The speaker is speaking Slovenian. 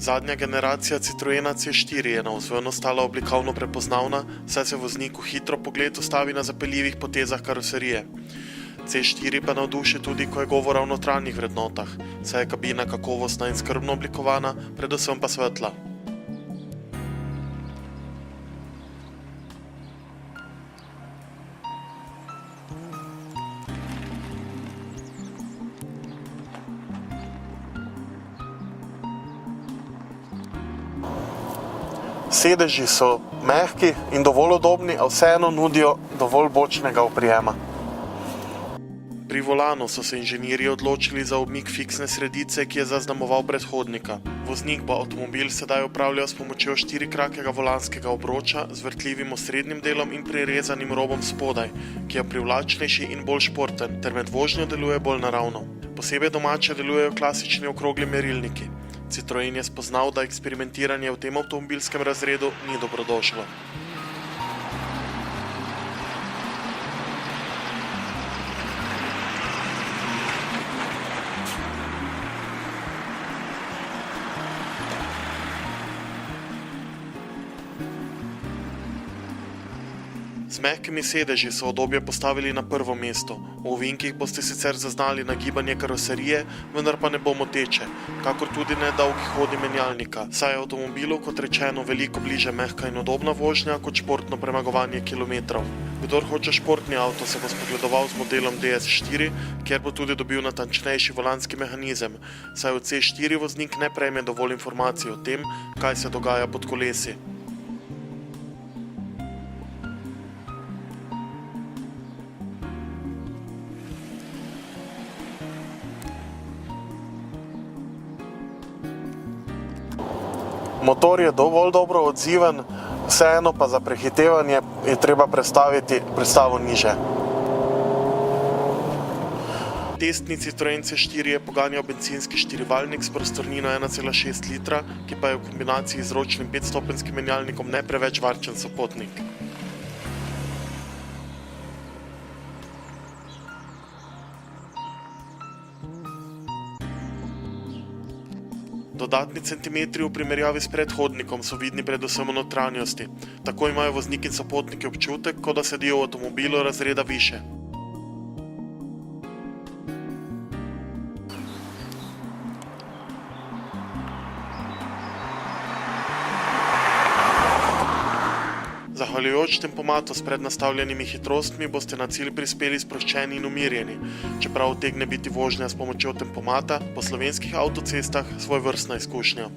Zadnja generacija Citroena C4 je navzven ostala oblikovno prepoznavna, saj se vozniku hitro pogled ustavi na zapeljivih potezah karoserije. C4 pa navduši tudi, ko je govora o notranjih vrednotah, saj je kabina kakovostna in skrbno oblikovana, predvsem pa svetla. Sedeži so mehki in dovolj udobni, a vseeno nudijo dovolj bočnega oprijema. Pri volanu so se inženirji odločili za umik fiksne sredice, ki je zaznamoval predhodnika. Voznik bo avtomobil sedaj upravljal s pomočjo štirikrakega volanskega obroča z vrtljivim osrednjim delom in prirezanim robom spodaj, ki je privlačnejši in bolj športen, ter med vožnjo deluje bolj naravno. Posebej domače delujejo klasični okrogli merilniki. Citroen je spoznal, da eksperimentiranje v tem avtomobilskem razredu ni dobrodošlo. Z mehkimi sedeži so udobje postavili na prvo mesto. V ovinkih boste sicer zaznali nagibanje karoserije, vendar pa ne bo moteče, kakor tudi ne dolgi hodi menjalnika, saj je avtomobilu, kot rečeno, veliko bliže mehka in udobna vožnja kot športno premagovanje kilometrov. Kdor hoče športni avto, se bo spogledoval z modelom DS4, kjer bo tudi dobil natančnejši volanski mehanizem, saj v C4 voznik ne prejme dovolj informacij o tem, kaj se dogaja pod kolesi. Motor je dovolj dobro odziven, vseeno pa za prehitevanje je treba prestaviti prestavo niže. Testni Citroen C4 je poganjal bencinski štirivaljnik s prostornino 1,6 litra, ki pa je v kombinaciji z ročnim 5-stopenjskim menjalnikom ne preveč varčen sopotnik. Dodatni centimetri v primerjavi s predhodnikom so vidni predvsem v notranjosti. Tako imajo vozniki in sopotniki občutek, kot da sedijo v avtomobilu razreda više. Zahvaljujoč tempomatu s prednastavljenimi hitrostmi boste na cilj prispeli sproščeni in umirjeni, čeprav utegne biti vožnja s pomočjo tempomata po slovenskih avtocestah svojevrstna izkušnja.